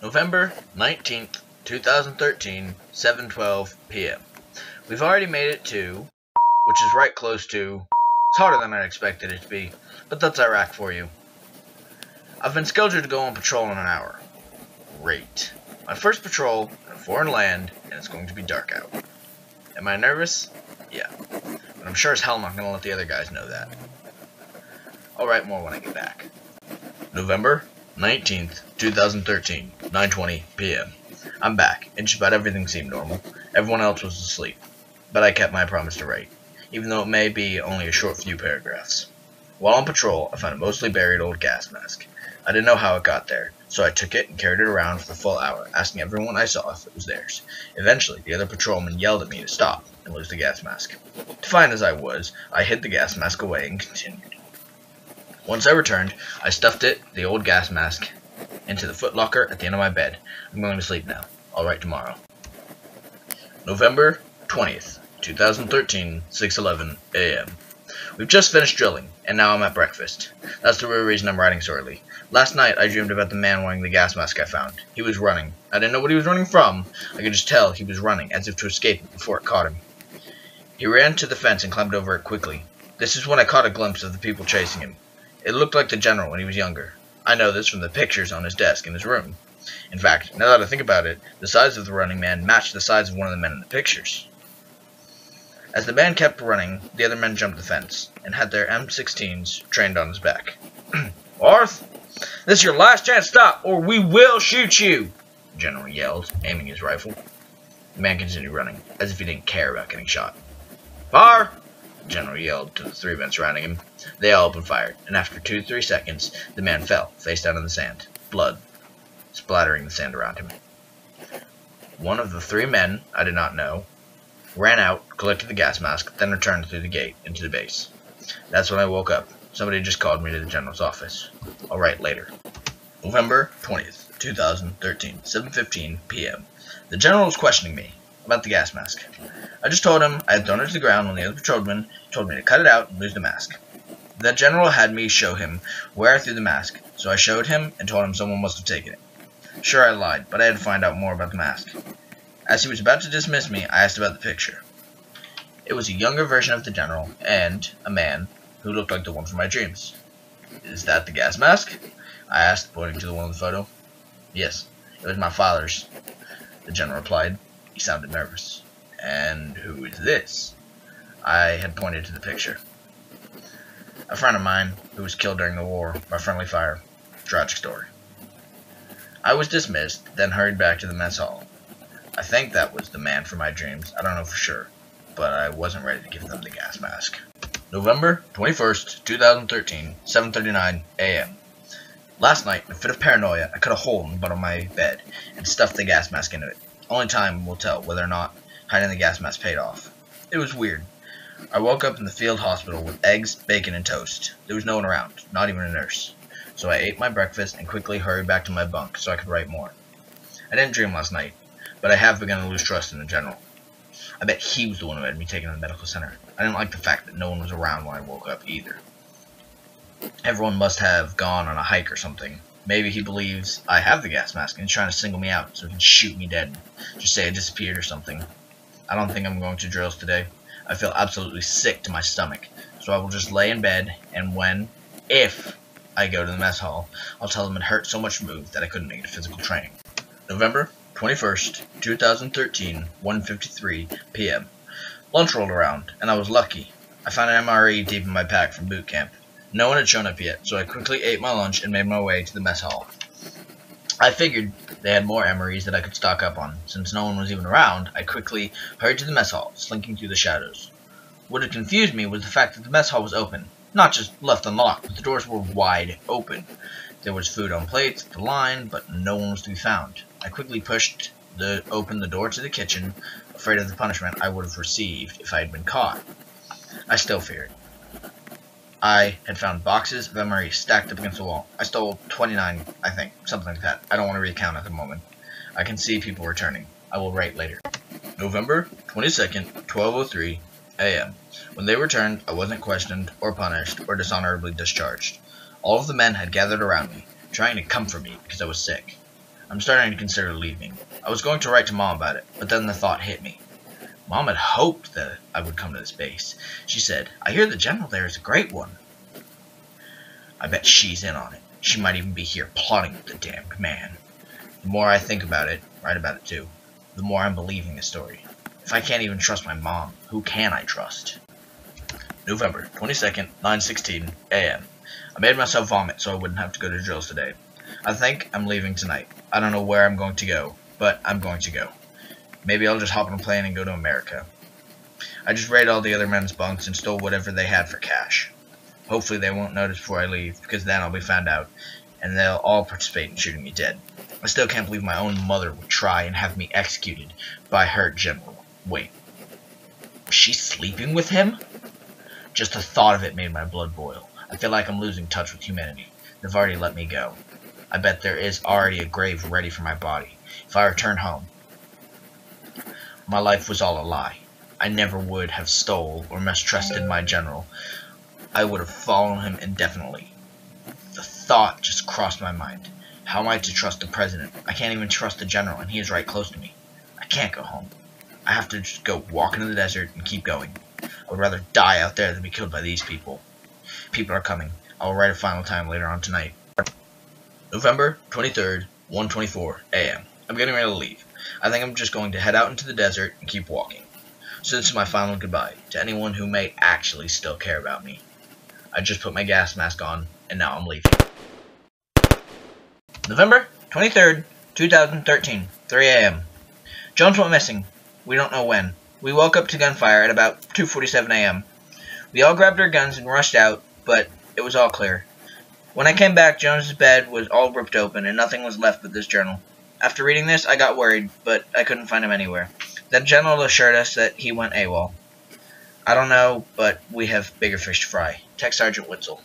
November 19th, 2013, 7:12 p.m. We've already made it to, which is right close to, it's harder than I expected it to be, but that's Iraq for you. I've been scheduled to go on patrol in an hour. Great. My first patrol in a foreign land, and it's going to be dark out. Am I nervous? Yeah. But I'm sure as hell not going to let the other guys know that. I'll write more when I get back. November 19th, 2013, 9:20 p.m. I'm back, and just about everything seemed normal. Everyone else was asleep, but I kept my promise to write, even though it may be only a short few paragraphs. While on patrol, I found a mostly buried old gas mask. I didn't know how it got there, so I took it and carried it around for the full hour, asking everyone I saw if it was theirs. Eventually, the other patrolmen yelled at me to stop and lose the gas mask. Defiant as I was, I hid the gas mask away and continued. Once I returned, I stuffed the old gas mask, into the footlocker at the end of my bed. I'm going to sleep now. I'll write tomorrow. November 20th, 2013, 6:11 a.m. We've just finished drilling, and now I'm at breakfast. That's the real reason I'm writing so early. Last night, I dreamed about the man wearing the gas mask I found. He was running. I didn't know what he was running from. I could just tell he was running, as if to escape it before it caught him. He ran to the fence and climbed over it quickly. This is when I caught a glimpse of the people chasing him. It looked like the general when he was younger. I know this from the pictures on his desk in his room. In fact, now that I think about it, the size of the running man matched the size of one of the men in the pictures. As the man kept running, the other men jumped the fence, and had their M16s trained on his back. "Arth, this is your last chance to stop, or we will shoot you!" the general yelled, aiming his rifle. The man continued running, as if he didn't care about getting shot. "Fire!" the general yelled to the three men surrounding him. They all opened fire, and after 2-3 seconds, the man fell, face down in the sand, blood splattering the sand around him. One of the three men, I did not know, ran out, collected the gas mask, then returned through the gate into the base. That's when I woke up. Somebody just called me to the general's office. I'll write later. November 20th, 2013, 7:15 p.m. The general was questioning me about the gas mask. I just told him I had thrown it to the ground when the other patrolman told me to cut it out and lose the mask. The general had me show him where I threw the mask, so I showed him and told him someone must have taken it. Sure, I lied, but I had to find out more about the mask. As he was about to dismiss me, I asked about the picture. It was a younger version of the general, and a man who looked like the one from my dreams. "Is that the gas mask?" I asked, pointing to the one in the photo. "Yes, it was my father's," the general replied. He sounded nervous. "And who is this?" I had pointed to the picture. "A friend of mine who was killed during the war by friendly fire. Tragic story." I was dismissed, then hurried back to the mess hall. I think that was the man from my dreams. I don't know for sure, but I wasn't ready to give them the gas mask. November 21st, 2013, 7:39 a.m. Last night, in a fit of paranoia, I cut a hole in the bottom of my bed and stuffed the gas mask into it. Only time will tell whether or not hiding the gas mask paid off. It was weird. I woke up in the field hospital with eggs, bacon, and toast. There was no one around, not even a nurse. So I ate my breakfast and quickly hurried back to my bunk so I could write more. I didn't dream last night, but I have begun to lose trust in the general. I bet he was the one who had me taken to the medical center. I didn't like the fact that no one was around when I woke up either. Everyone must have gone on a hike or something. Maybe he believes I have the gas mask and he's trying to single me out so he can shoot me dead. Just say I disappeared or something. I don't think I'm going to drills today. I feel absolutely sick to my stomach, so I will just lay in bed, and if I go to the mess hall, I'll tell them it hurt so much to move that I couldn't make it to physical training. November 21st, 2013, 1:53 p.m. Lunch rolled around, and I was lucky. I found an MRE deep in my pack from boot camp. No one had shown up yet, so I quickly ate my lunch and made my way to the mess hall. I figured they had more MREs that I could stock up on. Since no one was even around, I quickly hurried to the mess hall, slinking through the shadows. What had confused me was the fact that the mess hall was open. Not just left unlocked, but the doors were wide open. There was food on plates, the line, but no one was to be found. I quickly pushed open the door to the kitchen, afraid of the punishment I would have received if I had been caught. I still feared. I had found boxes of MREs stacked up against the wall. I stole 29, I think, something like that. I don't want to recount at the moment. I can see people returning. I will write later. November 22nd, 12:03 a.m. When they returned, I wasn't questioned or punished or dishonorably discharged. All of the men had gathered around me, trying to comfort me because I was sick. I'm starting to consider leaving. I was going to write to Mom about it, but then the thought hit me. Mom had hoped that I would come to this base. She said, "I hear the general there is a great one." I bet she's in on it. She might even be here plotting with the damned man. The more I think about it, write about it too, the more I'm believing the story. If I can't even trust my mom, who can I trust? November 22nd, 9:16 a.m. I made myself vomit so I wouldn't have to go to drills today. I think I'm leaving tonight. I don't know where I'm going to go, but I'm going to go. Maybe I'll just hop on a plane and go to America. I just raided all the other men's bunks and stole whatever they had for cash. Hopefully they won't notice before I leave, because then I'll be found out, and they'll all participate in shooting me dead. I still can't believe my own mother would try and have me executed by her general. Wait, was she sleeping with him? Just the thought of it made my blood boil. I feel like I'm losing touch with humanity. They've already let me go. I bet there is already a grave ready for my body. If I return home, my life was all a lie. I never would have stole or mistrusted my general. I would have followed him indefinitely. The thought just crossed my mind. How am I to trust the president? I can't even trust the general, and he is right close to me. I can't go home. I have to just go walk into the desert and keep going. I would rather die out there than be killed by these people. People are coming. I will write a final time later on tonight. November 23rd, 1:24 a.m. I'm getting ready to leave. I think I'm just going to head out into the desert and keep walking. So this is my final goodbye to anyone who may actually still care about me. I just put my gas mask on, and now I'm leaving. November 23rd, 2013, 3 a.m. Jones went missing. We don't know when. We woke up to gunfire at about 2:47 a.m. We all grabbed our guns and rushed out, but it was all clear. When I came back, Jones's bed was all ripped open, and nothing was left but this journal. After reading this, I got worried, but I couldn't find him anywhere. The general assured us that he went AWOL. I don't know, but we have bigger fish to fry. Tech Sergeant Witzel.